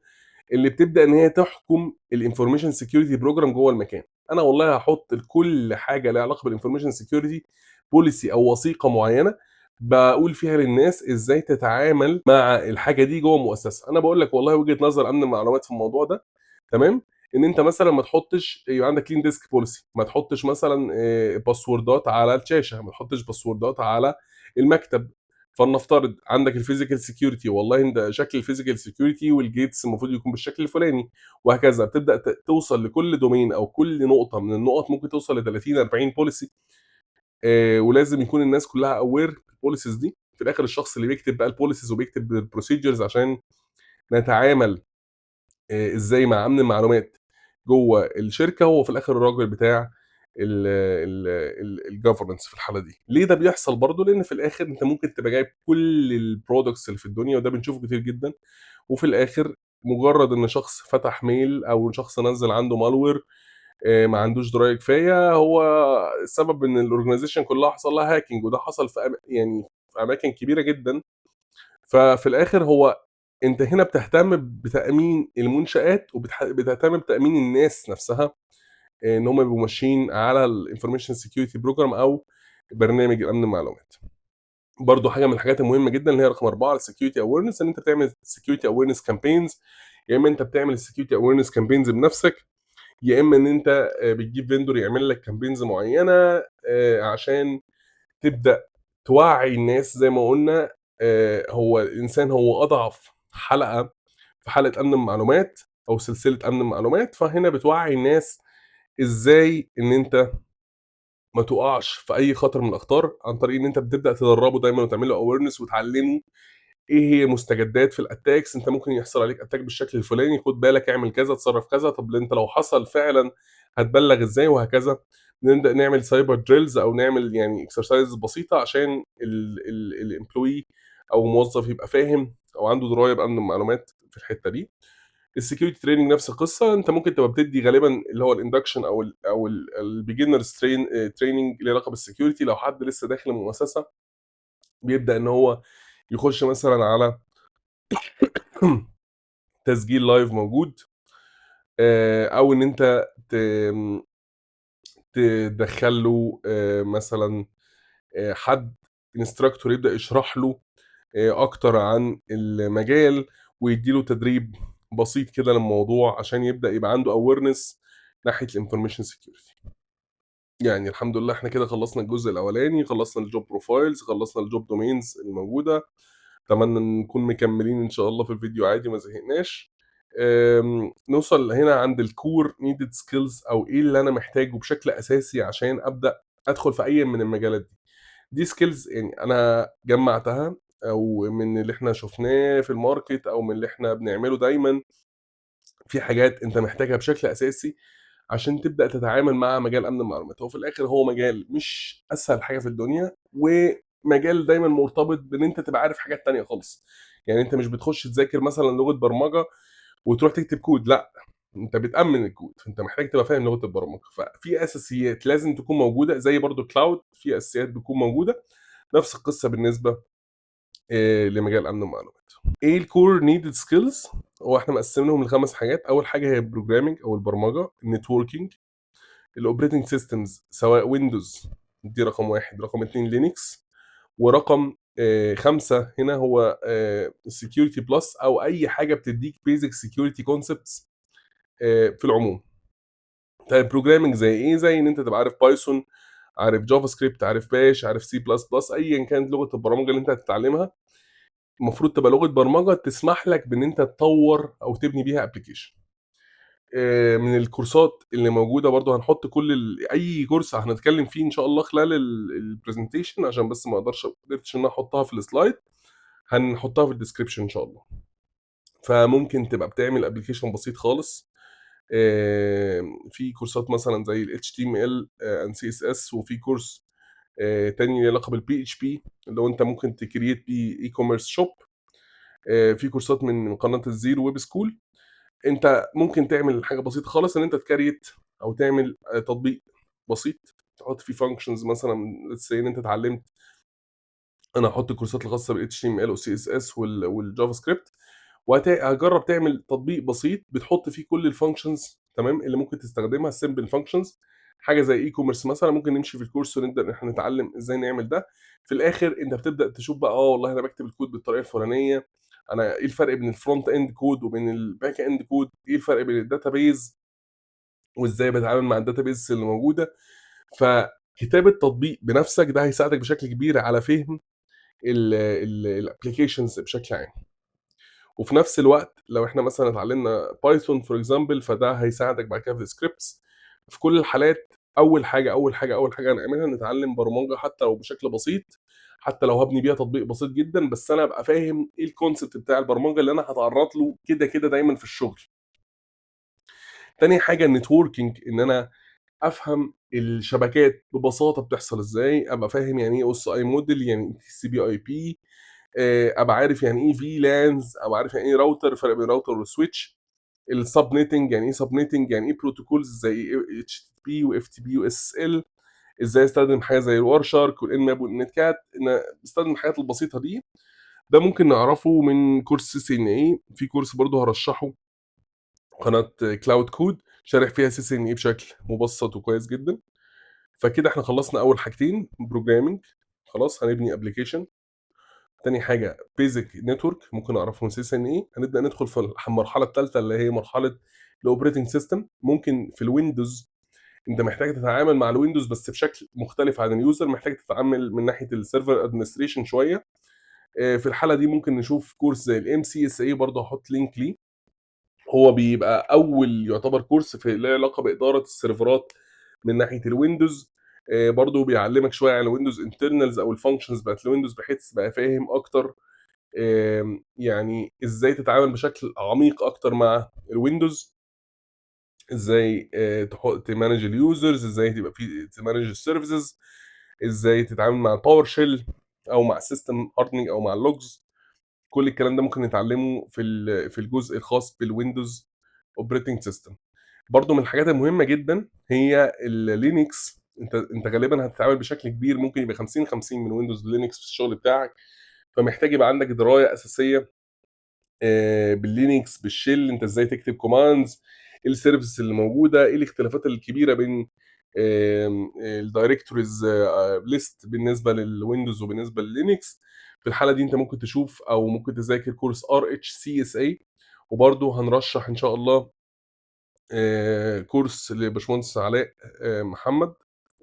اللي بتبدا ان هي تحكم الانفورميشن سكيورتي بروجرام جوه المكان. انا والله هحط لكل حاجه ليها علاقه بالانفورميشن سكيورتي بوليسي او وثيقه معينه بقول فيها للناس ازاي تتعامل مع الحاجه دي جوه المؤسسه. انا بقول لك والله وجهه نظر امن المعلومات في الموضوع ده. تمام. ان انت مثلا ما تحطش يبقى عندك كلين ديسك بوليسي، ما تحطش مثلا باسوردات على الشاشه، ما تحطش باسوردات على المكتب. فلنفترض عندك الفيزيكال سكيورتي، والله انت شكل الفيزيكال سكيورتي والجيتس المفروض يكون بالشكل الفلاني، وهكذا. بتبدا توصل لكل دومين او كل نقطه من النقط ممكن توصل ل 30 40 بوليسي. ولازم يكون الناس كلها اوير بالبوليسيز دي. في الاخر الشخص اللي بيكتب بقى البوليسيز وبيكتب البروسيجرز عشان نتعامل إزاي مع أمن المعلومات جوّه الشركة، هو في الآخر الراجل بتاع الgovernance في الحالة دي. ليه ده بيحصل برضه؟ لإن في الآخر أنت ممكن تبقى جايب كل الproducts اللي في الدنيا، وده بنشوفه كتير جدًا، وفي الآخر مجرد إن شخص فتح mail أو شخص نزّل عنده malware، ما عندوش دراية كفاية، هو السبب إن الorganization كلّها حصل لها hacking، وده حصل في يعني في أماكن كبيرة جدًا. ففي الآخر هو أنت هنا بتهتم بتأمين المنشآت بتهتم بتأمين الناس نفسها، إن هم يبقوا ماشيين على الinformation security program أو برنامج الأمن المعلومات. برضه حاجة من الحاجات المهمة جدًا اللي هي رقم 4 الsecurity awareness، إن أنت تعمل security awareness campaigns، يا إما أنت بتعمل الsecurity awareness campaigns بنفسك، يا إما إن أنت بتجيب vendor يعمل لك campaigns معيّنة عشان تبدأ توعّي الناس زي ما قُلنا. هو الإنسان هو أضعف حلقة في حلقة أمن المعلومات أو سلسلة أمن المعلومات، فهنا بتوعّي الناس إزاي إن أنت ما تُقعش في أي خطر من الأخطار، عن طريق إن أنت بتبدأ تدرّبه دايمًا وتعمل له awareness وتعلّمه إيه هي المستجدات في الattacks. أنت ممكن يحصل عليك attack بالشكل الفلاني، خُد بالك اعمل كذا، اتصرّف كذا، طب أنت لو حصل فعلًا هتبلّغ إزاي وهكذا. نبدأ نعمل cyber drills أو نعمل يعني exercises بسيطة عشان الemployee أو الموظف يبقى فاهم أو عنده دراية بأمن المعلومات في الحتّة دي. الsecurity training نفس القصة، أنت ممكن تبقى بتدّي غالبًا اللي هو الinduction أو الbeginners training اللي ليه علاقة بالsecurity لو حد لسه داخل المؤسسة، بيبدأ إن هو يخش مثلًا على تسجيل لايف موجود، أو إن أنت تدخّل له مثلًا حد instructor يبدأ يشرح له أكتر عن المجال، ويدّي له تدريب بسيط كده للموضوع عشان يبدأ يبقى عنده awareness ناحية الinformation security. يعني الحمد لله إحنا كده خلّصنا الجزء الأولاني، خلّصنا الjob profiles، خلّصنا الjob domains الموجودة. أتمنى نكون مكمّلين إن شاء الله في الفيديو عادي ما زهقناش. نوصل هنا عند الcore needed skills أو إيه اللي أنا محتاجه بشكل أساسي عشان أبدأ أدخل في أي من المجالات دي. دي skills يعني أنا جمّعتها أو من اللي إحنا شُفناه في الmarket أو من اللي إحنا بنعمله دايمًا. في حاجات أنت محتاجها بشكل أساسي عشان تبدأ تتعامل مع مجال أمن المعلومات. هو في الآخر هو مجال مش أسهل حاجة في الدنيا، ومجال دايمًا مرتبط بإن أنت تبقى عارف حاجات تانية خالص. يعني أنت مش بتخش تذاكر مثلًا لغة برمجة وتروح تكتب كود، لأ، أنت بتأمِّن الكود، فأنت محتاج تبقى فاهم لغة البرمجة. ففي أساسيات لازم تكون موجودة، زي برضه الcloud في أساسيات بتكون موجودة. نفس القصة بالنسبة لمجال أمن المعلومات. إيه الcore needed skills؟ هو إحنا مقسّمينهم ل5 حاجات. أول حاجة هي الprogramming أو البرمجة، الnetworking، الoperating systems سواء Windows دي رقم 1، رقم 2 Linux، ورقم 5 هنا هو الsecurity plus أو أي حاجة بتدّيك basic security concepts في العموم. طيب programming زي إيه؟ زي إن أنت تبقى عارف Python، عارف JavaScript، عارف Bash، عارف C++، أيًا كانت لغة البرمجة اللي أنت هتتعلمها، المفروض تبقى لغة برمجة تسمح لك بإن أنت تطوّر أو تبني بيها application. من الكورسات اللي موجودة برضه هنحُط كل أي كورس هنتكلّم فيه إن شاء الله خلال الpresentation عشان بس ما قدرتش إن أنا أحُطّها في الslide، هنحُطّها في الdescription إن شاء الله. فممكن تبقى بتعمل application بسيط خالص. في كورسات مثلًا زي الHTML and CSS، وفي كورس تاني ليه علاقة بالPHP اللي هو أنت ممكن تcreate بيه e-commerce shop. في كورسات من قناة الZero Web School. أنت ممكن تعمل حاجة بسيطة خالص، إن أنت تcreate أو تعمل تطبيق بسيط تحُط فيه functions مثلًا let's say إن أنت اتعلّمت. أنا هاحُط الكورسات الخاصة بالHTML والCSS والJavaScript، هتجرّب تعمل تطبيق بسيط بتحُط فيه كل الfunctions تمام، اللي ممكن تستخدمها الsimple functions. حاجة زي e-commerce مثلًا ممكن نمشي في الكورس ونبدأ إن إحنا نتعلّم إزاي نعمل ده. في الآخر أنت بتبدأ تشوف بقى والله أنا باكتب الكود بالطريقة الفلانية، أنا إيه الفرق بين الfront end code وبين الback end code، إيه الفرق بين الdatabase وإزاي باتعامل مع الdatabase اللي موجودة. فكتابة تطبيق بنَفْسك ده هيساعدك بشكل كبير على فهم الapplications بشكل عام. وفي نفس الوقت لو إحنا مثلًا اتعلمنا Python for example فده هيساعدك بعد كده في الscripts. في كل الحالات أول حاجة هنعملها نتعلم برمجة حتى لو بشكل بسيط، حتى لو هابني بيها تطبيق بسيط جدًا، بس أنا أبقى فاهم إيه الconcept بتاع البرمجة اللي أنا هاتعرّض له كده دايمًا في الشغل. تاني حاجة الnetworking، إن أنا أفهم الشبكات ببساطة بتحصل إزاي، أبقى فاهم يعني إيه OSI model، يعني إيه TCP IP، أبقى عارف يعني إيه VLANs، أبقى عارف يعني إيه راوتر، الفرق بين راوتر وswitch، الsubnetting يعني إيه subnetting، يعني إيه protocols زي HTTP وFTP وSSL، إزاي أستخدم حاجة زي الWireshark والNMAP والNetCat، إن باستخدم الحاجات البسيطة دي. ده ممكن نعرفه من كورس CCNA. في كورس برضه هارشحه، قناة Cloud Code شارح فيها CCNA بشكل مبسط وكويس جدًا. فكده إحنا خلّصنا أول حاجتين programming، خلاص هنبني application. تاني حاجة basic network ممكن أعرفه من CCNA. هنبدأ ندخل في المرحلة التالتة اللي هي مرحلة الoperating system. ممكن في الWindows أنت محتاج تتعامل مع الWindows بس بشكل مختلف عن الuser، محتاج تتعامل من ناحية الserver administration شوية. في الحالة دي ممكن نشوف كورس زي الMCSA، برضه هاحط link ليه. هو بيبقى أول يعتبر كورس في له علاقة بإدارة السيرفرات من ناحية الWindows. برضه بيعلّمك شوية عن الWindows internals أو الfunctions بتاعة الWindows، بحيث تبقى فاهم أكتر يعني إزاي تتعامل بشكل عميق أكتر مع الWindows، إزاي تmanage الusers، إزاي تبقى في تmanage الservices، إزاي تتعامل مع الPowerShell أو مع الsystem hardening أو مع الlogs. كل الكلام ده ممكن نتعلمه في الجزء الخاص بالWindows operating system. برضه من الحاجات المهمة جدًا هي الLinux. أنت غالبًا هتتعامل بشكل كبير، ممكن يبقى 50، 50 من Windows لLinux في الشغل بتاعك، فمحتاج يبقى عندك دراية أساسية بالLinux، بالshell، أنت إزاي تكتب commands، إيه الservices اللي موجودة، إيه الاختلافات الكبيرة بين الdirectories list بالنسبة للWindows وبالنسبة لLinux. في الحالة دي أنت ممكن تشوف أو ممكن تذاكر كورس RHCSA. وبرضه هنرشّح إن شاء الله كورس لباشمهندس علاء محمد.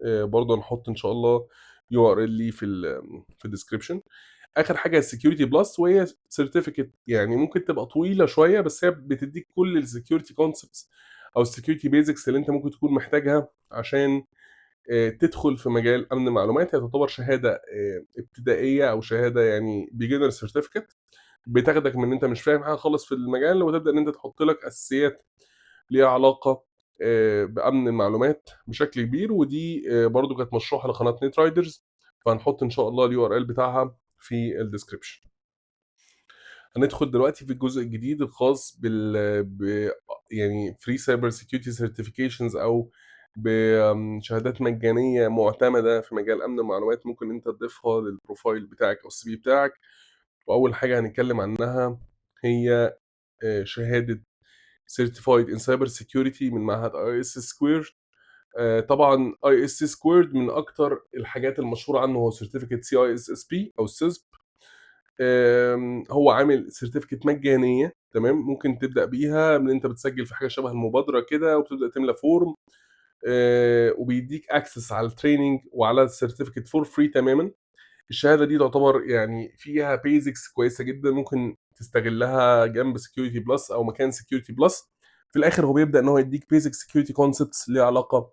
برضه هنحط إن شاء الله URL ليه في الdescription. آخر حاجة الsecurity plus، وهي certificate يعني ممكن تبقى طويلة شوية، بس هي بتدّيك كل الsecurity concepts أو الsecurity basics اللي أنت ممكن تكون محتاجها عشان تدخل في مجال أمن المعلومات. هي تعتبر شهادة ابتدائية أو شهادة يعني beginner certificate، بتاخدك من إن أنت مش فاهم حاجة خالص في المجال، وتبدأ إن أنت تحط لك أساسيات ليها علاقة بأمن المعلومات بشكل كبير. ودي برضه كانت مشروحة لقناة نت رايدرز، فهنحط إن شاء الله الURL بتاعها في الdescription. هندخل دلوقتي في الجزء الجديد الخاص يعني free cyber security certifications، أو شهادات مجانية معتمدة في مجال أمن المعلومات، ممكن أنت تضيفها للprofile بتاعك أو الCV بتاعك. وأول حاجة هنتكلم عنها هي شهادة certified in cyber security من معهد IS Squared. طبعًا IS Squared من أكتر الحاجات المشهورة عنه هو certificate CISSP أو CISSP. هو عامل certificate مجانية، تمام، ممكن تبدأ بيها من أنت بتسجل في حاجة شبه المبادرة كده، وبتبدأ تملى form وبيدّيك access على الtraining وعلى الcertificate for free تمامًا. الشهادة دي تعتبر يعني فيها basics كويسة جدًا، ممكن تستغلها جنب security plus أو مكان security plus. في الآخر هو بيبدأ إن هو يدّيك basic security concepts ليها علاقة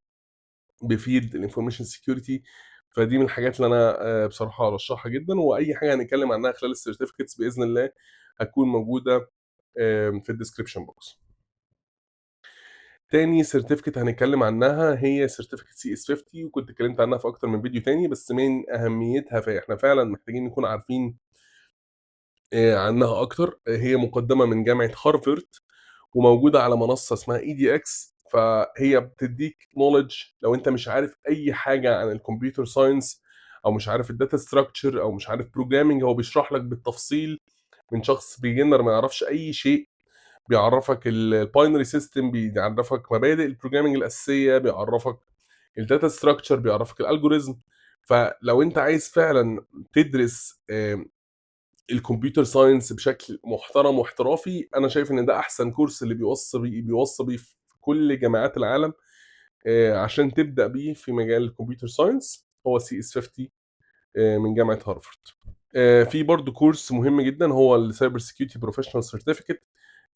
بfield الinformation security. فدي من الحاجات اللي أنا بصراحة أرشّحها جدًا، وأي حاجة هنتكلم عنها خلال الcertificates بإذن الله هتكون موجودة في الdescription box. تاني certificate هنتكلم عنها هي certificate CS50، وكنت اتكلمت عنها في أكتر من فيديو تاني، بس من أهميتها فإحنا فعلًا محتاجين نكون عارفين عنها أكتر. هي مقدمة من جامعة هارفارد، وموجودة على منصة اسمها EDX. فهي بتدّيك knowledge لو أنت مش عارف أي حاجة عن الcomputer science، أو مش عارف الdata structure، أو مش عارف programming. هو بيشرح لك بالتفصيل من شخص beginner ما يعرفش أي شيء، بيعرّفك الbinary system، بيعرّفك مبادئ الprogramming الأساسية، بيعرّفك الdata structure، بيعرّفك الalgorithm. فلو أنت عايز فعلًا تدرس الكمبيوتر ساينس بشكل محترم واحترافي، أنا شايف إن ده أحسن كورس اللي بيوصّى بيه في كل جامعات العالم عشان تبدأ بيه في مجال الكمبيوتر ساينس، هو CS50 من جامعة هارفارد. في برضه كورس مهم جدًا هو الcyber security professional certificate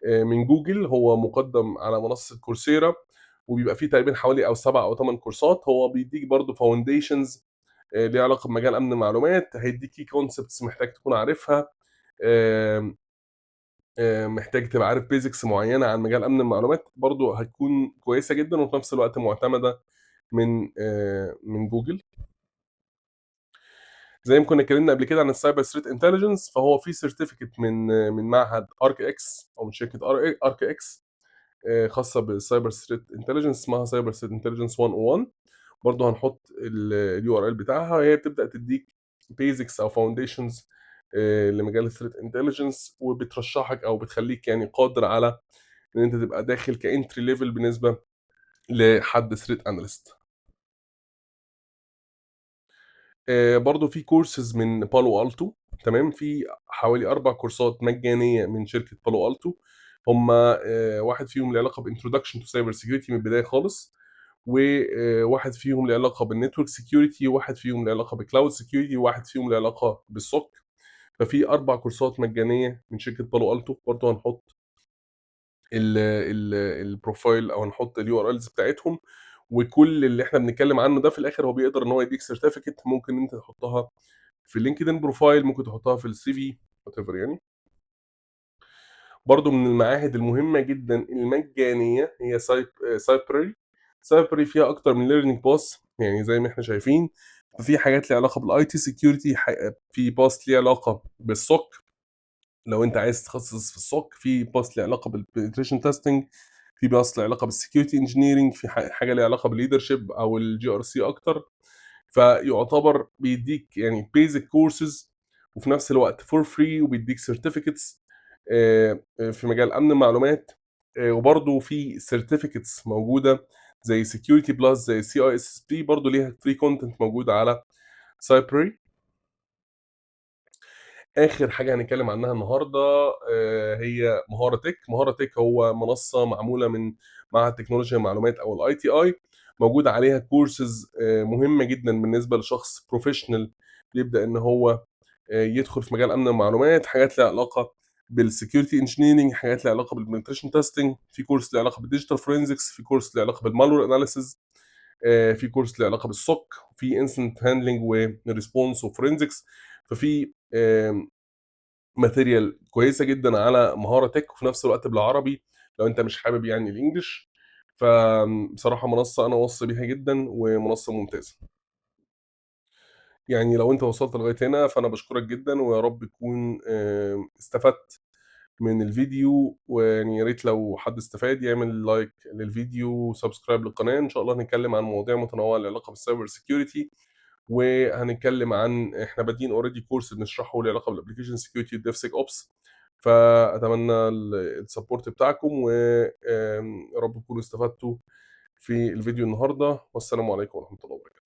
من جوجل. هو مُقدّم على منصة كورسيرا، وبيبقى فيه تقريبًا حوالي 7 أو 8 كورسات. هو بيدّيك برضه foundations ليها علاقة بمجال أمن المعلومات، هيدّيك key concepts محتاج تكون عارفها. آمم محتاج تبقى عارف basics معيّنة عن مجال أمن المعلومات، برضه هتكون كويسة جدًا وفي نفس الوقت مُعتمدة من جوجل. زي ما كنا اتكلمنا قبل كده عن الcyber threat intelligence، فهو في certificate من معهد ArcX أو من شركة ArcX خاصة بالcyber threat intelligence، اسمها cyber threat intelligence 101. برضه هنحط الURL بتاعها، هي بتبدأ تدّيك basics أو foundations لمجال الthreat intelligence، وبترشّحك أو بتخلّيك يعني قادر على إن أنت تبقى داخل كentry level بالنسبة لحد threat analyst. برضه في courses من Palo Alto، تمام، في حوالي 4 كورسات مجانية من شركة Palo Alto. هم واحد فيهم له علاقة بintroduction to cyber security من البداية خالص، وواحد فيهم له علاقة بالnetwork security، وواحد فيهم له علاقة بcloud security، وواحد فيهم له علاقة بالSOC. ففي 4 كورسات مجانية من شركة Palo Alto. برضه هنحط الprofile أو هنحط الURLs بتاعتهم، وكل اللي إحنا بنتكلم عنه ده في الآخر هو بيقدر إن هو يدّيك certificate ممكن إن أنت تحطها في الLinkedIn profile، ممكن تحطها في الCV whatever يعني. برضه من المعاهد المهمة جدًا المجانية هي Cypre. Cypre فيها أكتر من learning path، يعني زي ما إحنا شايفين، ففي حاجات ليها علاقة بالIT security، في path ليه علاقة بالSOC لو أنت عايز تتخصص في الSOC، في path ليه علاقة بالpenetration testing، في path ليه علاقة بالsecurity engineering، في حاجة ليها علاقة بالleadership أو الGRC أكتر. فيعتبر بيدّيك يعني basic courses وفي نفس الوقت for free، وبيدّيك certificates في مجال أمن المعلومات. وبرضه في certificates موجودة زي security plus زي CISSP، برضه ليها free content موجودة على Cypre. آخر حاجة هنتكلم عنها النهارده هي مهارة تِك. مهارة تِك هو منصة معمولة من معهد تكنولوجيا المعلومات أو الITI، موجود عليها courses مهمة جدًا بالنسبة لشخص professional بيبدأ إن هو يدخل في مجال أمن المعلومات، حاجات ليها علاقة بالsecurity engineering، حاجات ليها علاقة بالpenetration testing، في course ليه علاقة بالdigital forensics، في course ليه علاقة بالmalware analysis، في course ليه علاقة بالSOC، في incident handling وresponse وforensics. ففي material كويسة جدًا على مهارة tech وفي نفس الوقت بالعربي لو أنت مش حابب يعني الEnglish. بصراحة منصة أنا واصي بيها جدًا ومنصة ممتازة. يعني لو أنت وصلت لغاية هنا فأنا باشكرك جدًا، ويا رب تكون استفدت من الفيديو، ويعني يا ريت لو حد استفاد يعمل like للفيديو وsubscribe للقناة. إن شاء الله هنتكلم عن مواضيع متنوعة ليها علاقة بالcyber security، وهنتكلم عن إحنا بادئين already course بنشرحه ليه علاقة بالapplication security وDevSecOps. فأتمنى الsupport بتاعكم، يا رب تكونوا استفدتوا في الفيديو النهارده، والسلام عليكم ورحمة الله وبركاته.